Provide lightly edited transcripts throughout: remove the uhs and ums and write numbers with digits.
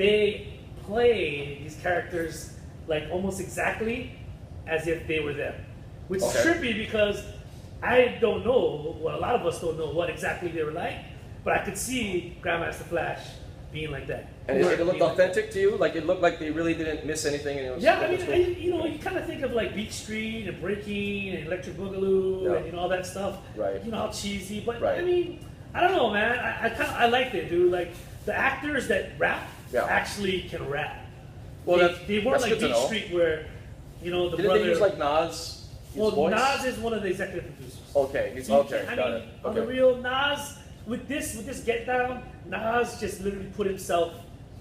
they play these characters like almost exactly as if they were them, which is trippy because I don't know. Well, a lot of us don't know what exactly they were like, but I could see Grandmaster Flash being like that. And it looked authentic to you? Like it looked like they really didn't miss anything? And it was, yeah, I mean, you kind of think of like Beat Street and Breaking and Electric Boogaloo and all that stuff. Right. You know, how cheesy. But I mean, I don't know, man. I liked it, dude. Like the actors that rap actually can rap. Well, they weren't like Beat Street where, you know, the Didn't brother. they use like Nas? Well, voice? Nas is one of the executive producers. Okay, he's So okay. I Got mean, it. on the real Nas, with this Get Down, Nas just literally put himself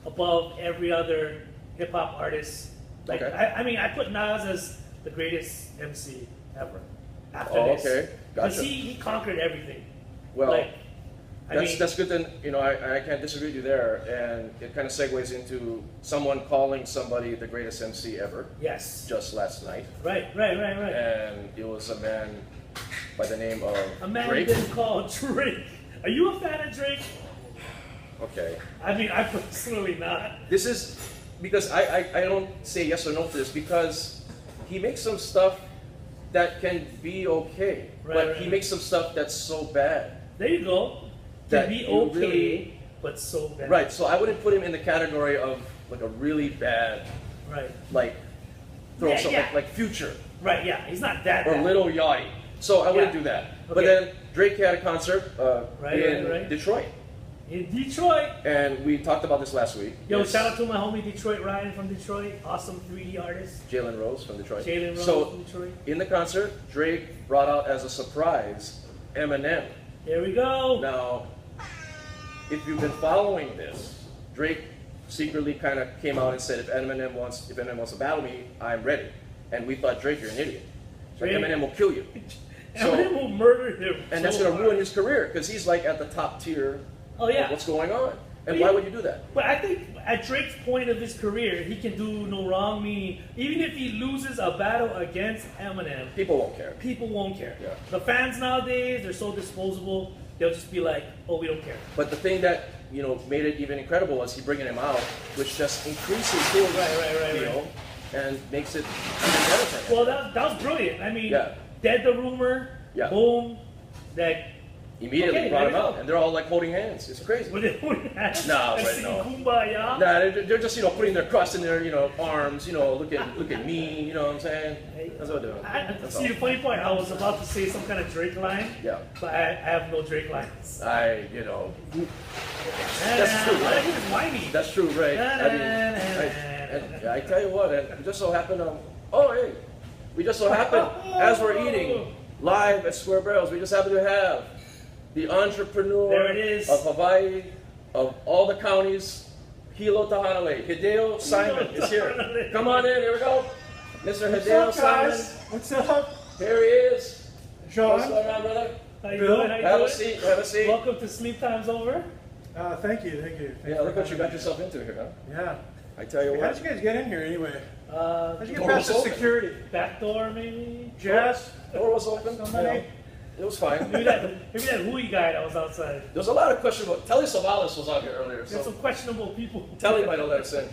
above every other hip hop artist. Like I mean, I put Nas as the greatest MC ever. After this, okay, because gotcha. he conquered everything. Well, like, that's good. Then I can't disagree with you there, and it kind of segues into someone calling somebody the greatest MC ever. Yes. Just last night. Right. And it was a man by the name of a man Drake. been called Drake. Are you a fan of Drake? Okay. I mean, I personally not. This is because I don't say yes or no to this because he makes some stuff that can be okay, but he makes some stuff that's so bad. There you go. That can be okay, really, but so bad. Right. So I wouldn't put him in the category of like a really bad. Right. Like throw something like Future. Right. Yeah. He's not that. Or bad. Lil Yachty. So I wouldn't do that. Okay. But then Drake had a concert in Detroit. In Detroit. And we talked about this last week. Yo, shout out to my homie Detroit Ryan from Detroit. Awesome 3D artist. Jalen Rose from Detroit. From Detroit. In the concert, Drake brought out as a surprise Eminem. There we go. Now, if you've been following this, Drake secretly kind of came out and said, if Eminem wants to battle me, I'm ready. And we thought, Drake, you're an idiot. Like, Eminem will kill you. Eminem will murder him. And that's going to ruin his career because he's like at the top tier of what's going on. And why would you do that? But I think at Drake's point of his career, he can do no wrong. Meaning, even if he loses a battle against Eminem, people won't care. People won't care. Yeah. The fans nowadays, they're so disposable. They'll just be like, "Oh, we don't care." But the thing that made it even incredible was he bringing him out, which just increases his deal and makes it even better for him. Well, that was brilliant. I mean, dead the rumor. Boom. That. Immediately brought him out, and they're all like holding hands. It's crazy. Were they holding hands? No, right, no. Kumbaya? Nah, they're just putting their cross in their arms. Look at me. You know what I'm saying? That's what they're doing. See, the funny part, I was about to say some kind of Drake line. Yeah. But I have no Drake lines. That's true, right? He was whiny. That's true, right? I tell you what, it just so happened. We just so happened as we're eating live at Square Barrels, we just happen to have the entrepreneur there it is. of Hawaii, of all the counties, Hilo Tahanale. Hideo Simon is here. Come on in, here we go. Mr. Hideo Simon. What's up? Here he is. Sean. What's going on, brother? How you doing? Have a seat, have a seat. Welcome to Sleep Time's Over. Thank you. Yeah, look what you got yourself into here, huh? Yeah. I tell you what. How did you guys get in here anyway? How'd you get door past the was open. security? Back door, maybe? Jazz? Door was open. Somebody? It was fine. Maybe that Hui guy that was outside. There's a lot of questionable. Telly Savalas was out here earlier. There's some questionable people. Telly might have let us in.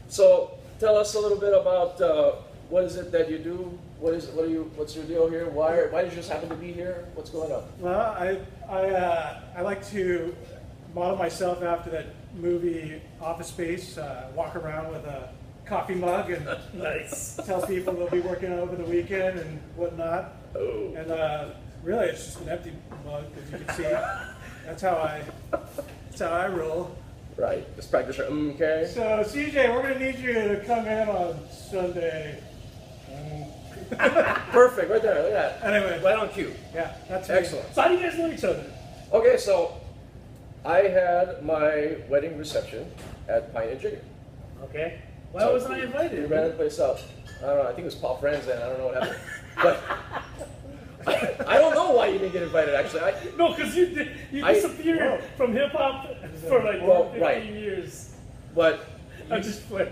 So tell us a little bit about what is it that you do? What's your deal here? Why did you just happen to be here? What's going on? Well, I like to model myself after that movie Office Space. Walk around with a coffee mug and Nice. tell people they'll be working over the weekend and whatnot. Oh. And really, it's just an empty mug, as you can see. That's how I roll. Right. Just practice your okay. So CJ, we're gonna need you to come in on Sunday. Perfect. Right there. Look at that. Anyway, Right on cue. yeah, that's Excellent. So how do you guys know each other? Okay, so I had my wedding reception at Pint and Jigger. Okay. Why wasn't I invited? We ran the place out. I don't know. I think it was Paul Friends then. I don't know what happened. But I don't know why you didn't get invited. Actually, No, because you disappeared from hip hop for like 15 years. But I'm just playing.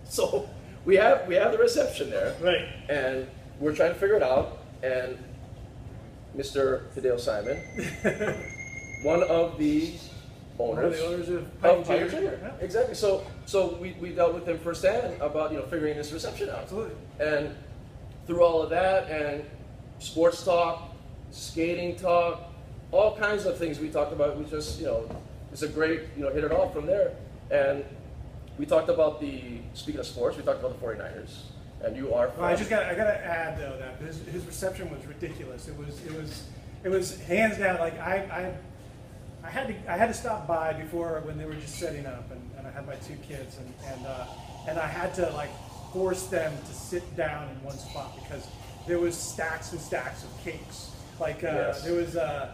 So we have the reception there, Right. and we're trying to figure it out. And Mr. Hideo Simon, one of the One of owners the owners of of Pint Pint Jigger. Jigger. Yeah. Exactly. So we dealt with him firsthand about figuring this reception out. Absolutely. And through all of that and sports talk, skating talk, all kinds of things we talked about. We just it's a great hit it off from there. And we talked about speaking of sports, we talked about the 49ers. And you are. Well, I gotta add though that his reception was ridiculous. It was hands down. Like I had to stop by before when they were just setting up, and I had my two kids, and I had to like force them to sit down in one spot because there was stacks and stacks of cakes. Like Yes. there was the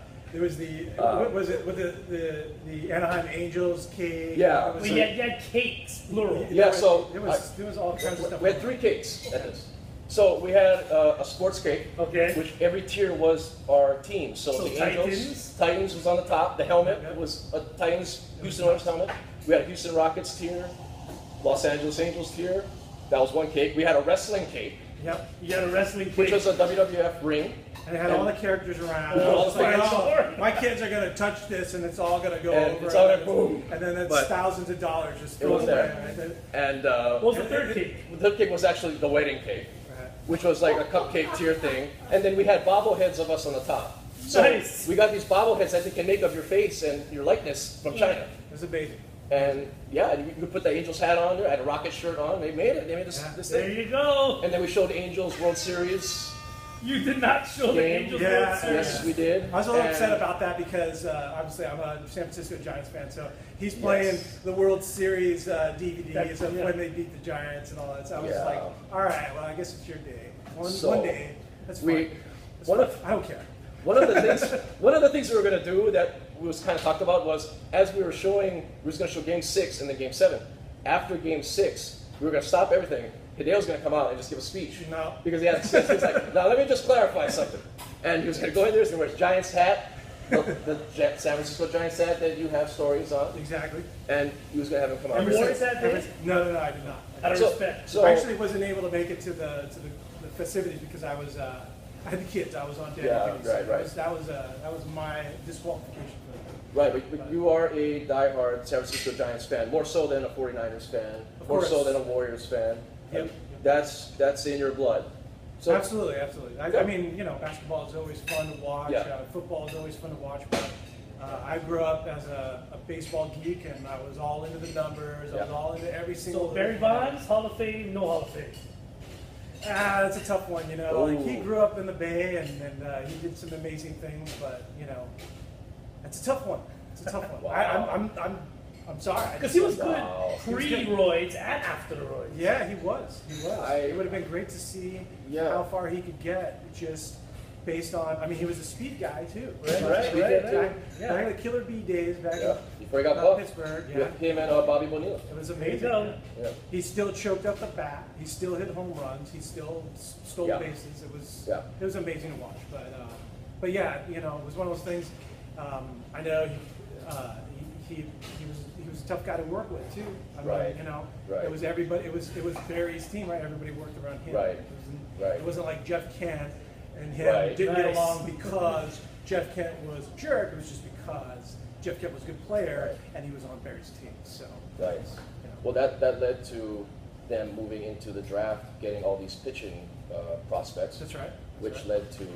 what was it with the Anaheim Angels cake? Yeah. There was Well, you had cakes, plural. Yeah, there was all kinds of stuff. We had 3 cakes at this. So we had a sports cake, Okay. which every tier was our team. So the Titans was on the top. The helmet was a Titans Houston Oilers helmet. We had a Houston Rockets tier, Los Angeles Angels tier. That was one cake. We had a wrestling cake, Yep. You had a wrestling cake. which was a WWF ring. And it had all the characters around. All I was the like, fans. my kids are gonna touch this, and it's all gonna go And over. it's all gonna boom. And then it's But thousands of dollars just it was thrown away. there. Right? And What was the third cake? the third cake was actually the wedding cake, Right. which was like a cupcake tier thing. And then we had bobbleheads of us on the top. So Nice. we got these bobbleheads that they can make of your face and your likeness from China. It was amazing. And yeah, and you could put the Angels hat on there. I had a Rocket shirt on. They made it. They made this There thing. you go. And then we showed Angels World Series. You did not show the Game. Angels Yeah. World Series. Yes, we did. I was a little And- upset about that because obviously I'm a San Francisco Giants fan, so he's playing Yes. the World Series DVDs That's- of yeah. when they beat the Giants and all that. So I was Yeah. like, all right, well I guess it's your day. So, One day, that's we- fine. That's one fine. of- I don't care. One of the things we were going to do that was kind of talked about was as we were showing, we was going to show Game 6 and then Game 7. After Game 6, we were going to stop everything. Hideo's going to come out and just give a speech. No. Because he was like, now let me just clarify something. And he was going to go in there, he's going to wear his Giants hat, the San Francisco Giants hat that you have stories on, Exactly. and he was going to have him come out. Ever since that day? No, I did not. Out of So- respect. so- I actually wasn't able to make it to the festivities because I was I had the kids. I was on daddy Yeah, duty. So right. That was my disqualification for that. Right, but you are a diehard San Francisco Giants fan, more so than a 49ers fan, Of more course. so than a Warriors fan. Yep. And that's in your blood. So Absolutely. I mean, basketball is always fun to watch. Yeah. Football is always fun to watch. But I grew up as a baseball geek, and I was all into the numbers. I was Yeah. all into every single. So Barry Bonds, Hall of Fame, no Hall of Fame. That's a tough one, Like he Ooh. grew up in the Bay, and he did some amazing things, but it's a tough one. It's a tough one. Wow. I'm sorry. Because he was good Wow. pre-roids and after the roids. Yeah, he was. It would have been great to see Yeah. how far he could get, just based on. I mean, he was a speed guy too. Right. Back Yeah. in the Killer Bee days, back Yeah, in before he got buffed, Pittsburgh. Yeah, with him and Bobby Bonilla. it was There you amazing. go. Yeah. He still choked up the bat. He still hit home runs. He still stole Yeah. bases. Yeah. It was amazing to watch. But yeah, it was one of those things. I know he was a tough guy to work with too. I mean, Right. Right. it was everybody. It was Barry's team, right? Everybody worked around him. Right. Right. It wasn't like Jeff Kent and him Right. didn't get Nice. along because Jeff Kent was a jerk. It was just because Jeff Kent was a good player Right. and he was on Barry's team. So. Right. Well, that led to them moving into the draft, getting all these pitching prospects, That's right. which led to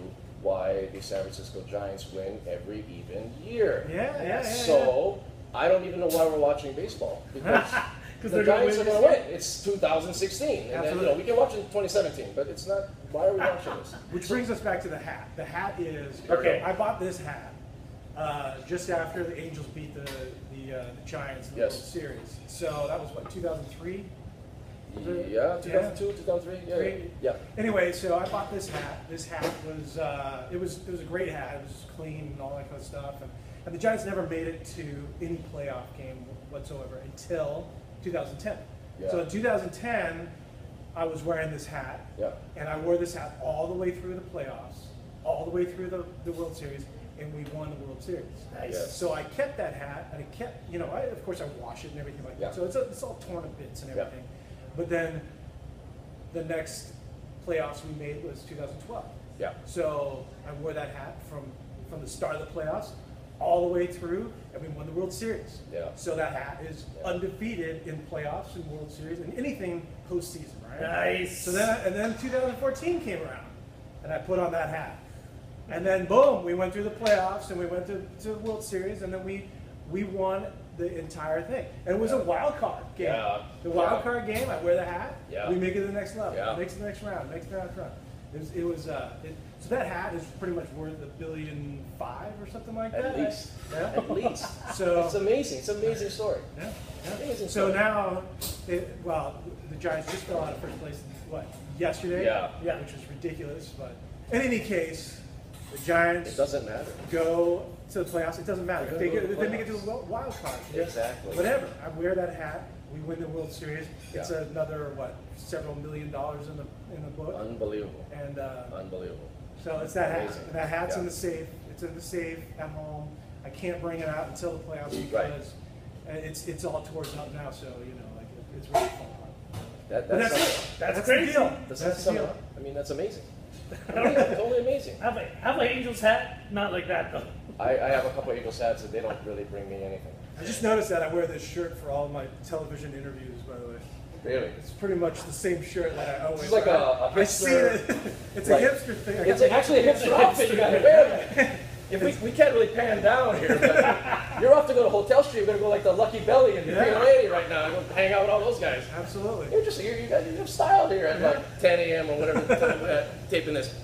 why the San Francisco Giants win every even year. Yeah. So I don't even know why we're watching baseball because the they're gonna Giants win are going this to win. It's 2016, and then Absolutely. we can watch it in 2017, but it's not. Why are we watching this? Which brings us back to the hat. The hat is Okay. I bought this hat just after the Angels beat the Giants in the Yes. World Series. So that was what 2003. Yeah, 2002, 2003. Yeah. Anyway, so I bought this hat. This hat was it was a great hat. It was clean and all that kind of stuff. And the Giants never made it to any playoff game whatsoever until 2010. Yeah. So in 2010, I was wearing this hat. Yeah. And I wore this hat all the way through the playoffs, all the way through the World Series, and we won the World Series. Nice. Yes. So I kept that hat, and I kept, of course I wash it and everything like Yeah. that. So it's all torn to bits and Yeah. everything. But then the next playoffs we made was 2012. Yeah. So I wore that hat from the start of the playoffs all the way through, and we won the World Series. Yeah. So that hat is undefeated in playoffs and World Series and anything postseason, right? Nice. So then 2014 came around, and I put on that hat, and then boom, we went through the playoffs and we went to the World Series, and then we won the entire thing, and it was a wild card game. Yeah. The wild card game, I wear the hat. Yeah. We make it to the next level. Yeah. Makes the next round. Makes the next round. So that hat is pretty much worth $1.5 billion or something like that. At least. Yeah. At least. So It's amazing. It's an amazing story. yeah. Amazing So story. now, the Giants just fell out of first place. Yesterday? Yeah. Which is ridiculous. But in any case, the Giants It doesn't matter. go to the playoffs. It doesn't matter. If they make it to the Playoffs. wild card. Exactly. Whatever. I wear that hat. We win the World Series. It's Yeah. another several $1 million in the book. Unbelievable. And Unbelievable. so it's that hat. Amazing. And that hat's in Yeah. the safe. It's in the safe at home. I can't bring it out until the playoffs Right. because it's all torn up now. So it's really fun. But That's the crazy. deal. Does That's that the sum it deal. up? I mean, that's amazing. Totally amazing. Have an Angels hat, not like that though. I have a couple Eagles hats and they don't really bring me anything. I just noticed that I wear this shirt for all my television interviews. By the way, Really? it's pretty much the same shirt that I always. It's like wear. a I see hipster- it. It's like- a hipster thing. I It's got actually a hipster outfit you gotta wear. If we can't really pan down here, but you're off to go to Hotel Street. You're gonna go like the Lucky Belly and the Yeah. Green Lady right now. Go hang out with all those guys. Absolutely. You guys have style here at like 10 a.m. or whatever the time we're taping this.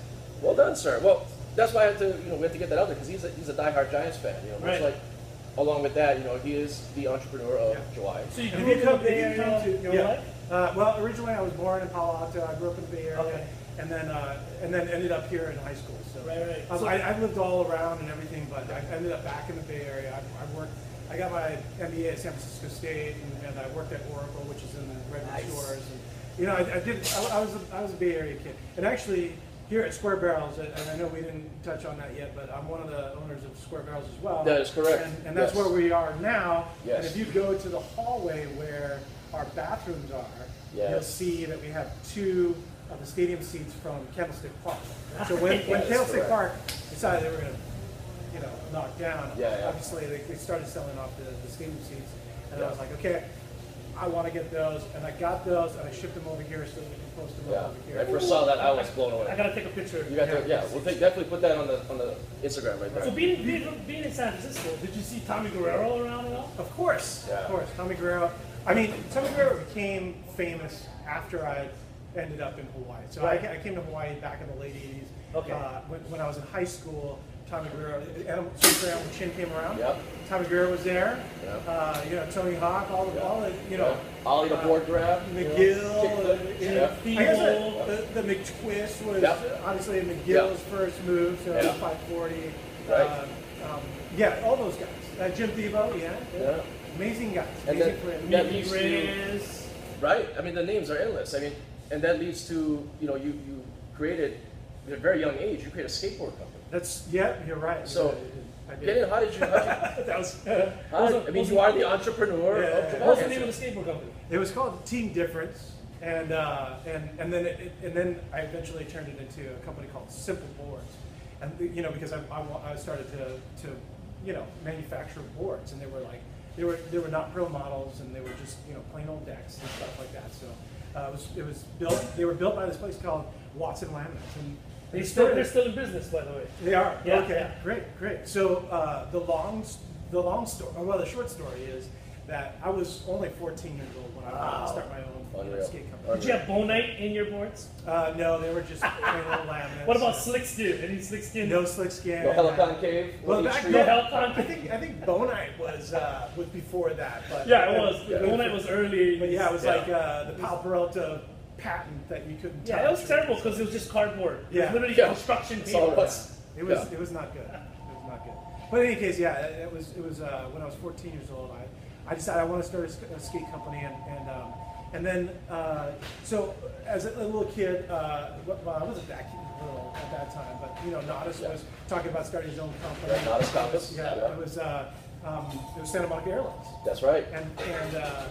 Well done, sir. Well, that's why I had to, we have to get that out there because he's a diehard Giants fan. Much Right. like, along with that, he is the entrepreneur of July. So you And grew if up in the Bay if you come Area to, your yeah. life? Well, originally I was born in Palo Alto. I grew up in the Bay Area, Okay. and then ended up here in high school. So Right. I've lived all around and everything, but I ended up back in the Bay Area. I got my MBA at San Francisco State, and I worked at Oracle, which is in the Redwood Nice. Shores. And I was a Bay Area kid, and actually here at Square Barrels, and I know we didn't touch on that yet, but I'm one of the owners of Square Barrels as well. That is correct. And that's Yes. where we are now. Yes. And if you go to the hallway where our bathrooms are, Yes. you'll see that we have 2 of the stadium seats from Candlestick Park. So when That is Candlestick correct. Park decided they were going to, knock down, Yeah. obviously they started selling off the stadium seats, and Yeah. I was like, okay, I want to get those, and I got those, and I shipped them over here so we can post them Yeah. over When I here. first saw that, I was blown I away. gotta take a picture. You got to, we'll definitely put that on the Instagram right So there. being in San Francisco, did you see Tommy Guerrero around at all? Of course, Yeah. of course. Tommy Guerrero. Tommy Guerrero became famous after I ended up in Hawaii. So Right. I came to Hawaii back in the late 80s. Okay. When I was in high school, Tommy Guerrero, Super Animal Chin came around. Yep. Tommy Guerrero was there. Yeah. Tony Hawk, all the Ollie the board grab. McGill. Kickflip. I guess the McTwist was Yep. obviously McGill's first move, so Yeah. 540. Right. All those guys. Jim Tebow, Yeah. amazing guys. And Amazing then- friends. that leads to, Riz. right? I mean, the names are endless. I mean, and that leads to, you created, at a very young age, you created a skateboard company. You're right. So, I did. Getting, how did you, That was, I mean, you are the entrepreneur Yeah. of July. What's the name of the skateboard company? it was called Team Difference, and then I eventually turned it into a company called Simple Boards, and because I started to manufacture boards, and they were not pro models, and they were just plain old decks and stuff like that. So it was built. They were built by this place called Watson Laminates, and They're still in business, by the way. They are. Yeah, Okay. yeah. Great. So the short story is that I was only 14 years old when I wanted to start my own Unreal. skate company. Did you have Bonite in your boards? No, they were just plain old laminates. What about slick skin? Any slick skin? no slick skin? No Helicon Cave? Well, Each back street? No then, Helicon? I think Bonite was before that. But Yeah, it was. Yeah. Bonite was early. But yeah, it was Yeah. like the Pal Peralta patent that you couldn't. Yeah, touch. it was terrible because it was just cardboard. It Yeah. was literally Yeah. construction That's all it paper. was. It was not good. It was not good. But in any case, yeah, it was when I was 14 years old. I decided I want to start a skate company, and then so as a little kid, well, I wasn't that little at that time, but Nodis was talking about starting his own company. Yeah, Nodis Compass. Yeah, Yeah. it was Santa Monica Airlines. That's right. And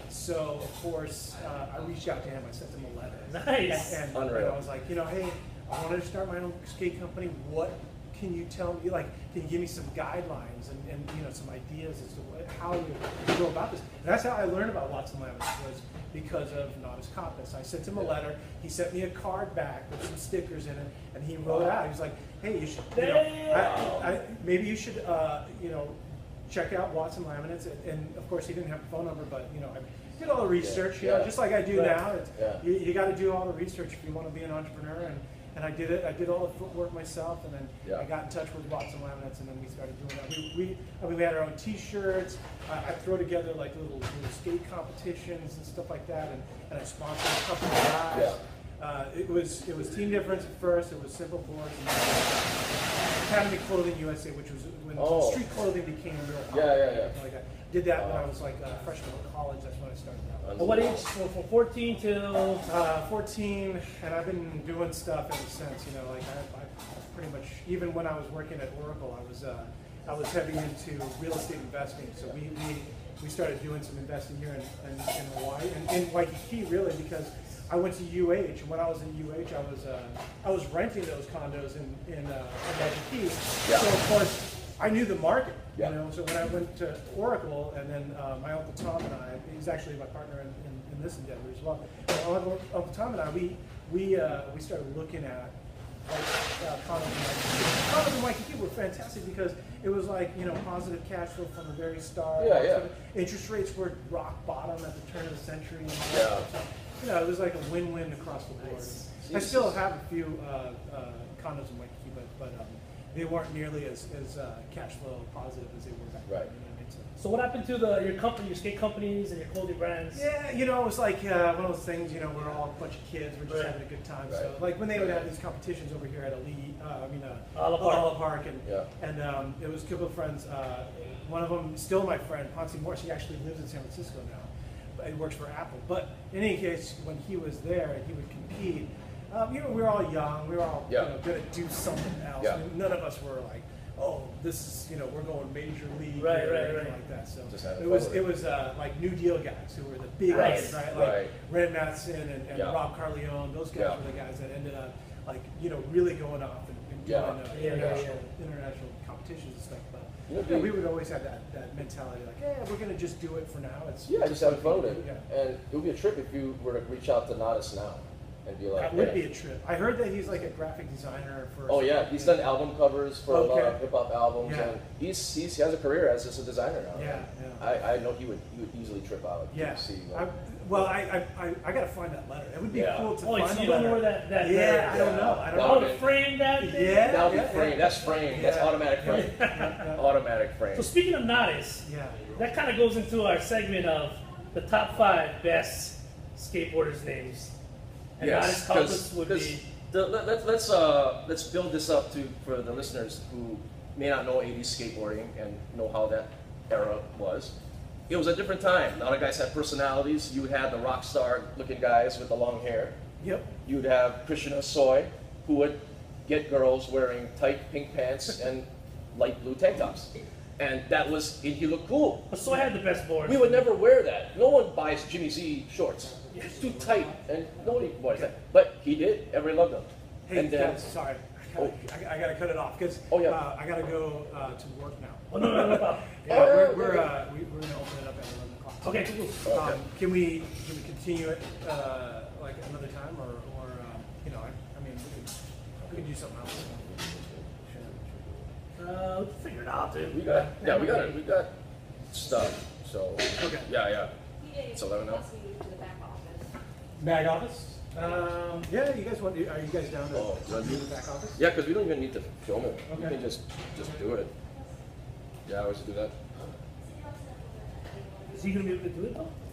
so of course I reached out to him. I sent him a letter. Nice. And Unreal. I was like, hey, I wanted to start my own skate company. What can you tell me, like, can you give me some guidelines and you know, some ideas as to how you go about this? And that's how I learned about Watson Laminates, was because of Nodus Compass. I sent him a letter. He sent me a card back with some stickers in it, and he wrote out. He was like, hey, you should, you know, maybe you should, you know, check out Watson Laminates. And of course, he didn't have a phone number, but you know, I did all the research, you know, just like I do now. You got to do all the research if you want to be an entrepreneur. And I did it. I did all the footwork myself, and then I got in touch with Watson Laminates, and then we started doing that. We had our own T-shirts. I throw together like little skate competitions and stuff like that, and I sponsored a couple of guys. It was Team Difference at first. It was Simple Boards, and Academy Clothing USA, which was when street clothing became real popular. Like I did that when I was like a freshman in college. That's when I started that. What age? From 14 till 14, and I've been doing stuff ever since. You know, like I pretty much, even when I was working at Oracle, I was heavy into real estate investing. So we started doing some investing here in Hawaii and in Waikiki, really, because I went to UH, and when I was in UH, I was renting those condos in Waikiki. So of course, I knew the market. You know, so when I went to Oracle, and then my Uncle Tom and I, he's actually my partner in this endeavor as well. Uncle Tom and I, we started looking at like condos in Waikiki. Condos in Waikiki were fantastic because it was like, you know, positive cash flow from the very start. Interest rates were rock bottom at the turn of the century. And so, you know, it was like a win-win across the board. I still have a few condos in Waikiki, but they weren't nearly as cash flow positive as they were back then. So what happened to your company, your skate companies and your clothing brands? Yeah, you know, it was like one of those things, you know, we're all a bunch of kids, we're just having a good time. So like when they would have these competitions over here at Ala Park, and it was a couple of friends, one of them, still my friend, Ponce Morse, he actually lives in San Francisco now. He works for Apple. But in any case, when he was there and he would compete, you know, we were all young. We were all you know, going to do something else. I mean, none of us were like, oh, this is, you know, we're going major league or anything like that. So it was like New Deal guys who were the big guys, right? Like Red Matheson and Rob Carleone. Those guys were the guys that ended up like, you know, really going off and doing international competitions and stuff. But you know, we would always have that mentality, like, yeah, we're going to just do it for now. It's just having fun with it. And it would be a trip if you were to reach out to Nodus now. And be like, that would be a trip. I heard that he's like a graphic designer for. Oh yeah, he's done album covers for a lot of hip hop albums, and he has a career as just a designer now. I know he would easily trip out. Well, I got to find that letter. It would be cool to find. So you don't know where that I don't know. I don't know. Frame that thing? That'll be framed. That's framed. That's automatic frame. Automatic frame. So speaking of Nodus, that kind of goes into our segment of the top 5 best skateboarders' names. And Nodus Compass would be. Let's build this up for the listeners who may not know 80s skateboarding and know how that era was. It was a different time. A lot of guys had personalities. You had the rock star looking guys with the long hair. You'd have Christian Osoy, who would get girls wearing tight pink pants and light blue tank tops. And he looked cool. Osoy had the best boards. We would never wear that. No one buys Jimmy Z shorts. It's too tight, and nobody buys that. But he did. Everybody loved him. Hey, and guys, sorry. I got to cut it off because I got to go to work now. Oh, no. We're going to open it up at 11 o'clock. Okay. Can we continue it like another time, or you know, I mean, we could do something else. We'll figure it out, dude. We got stuff. So it's 11 now. Back office? You guys are you guys down to do the back office? Yeah, because we don't even need to film it. We can just do it. Yeah, I always do that. Is he going to be able to do it though?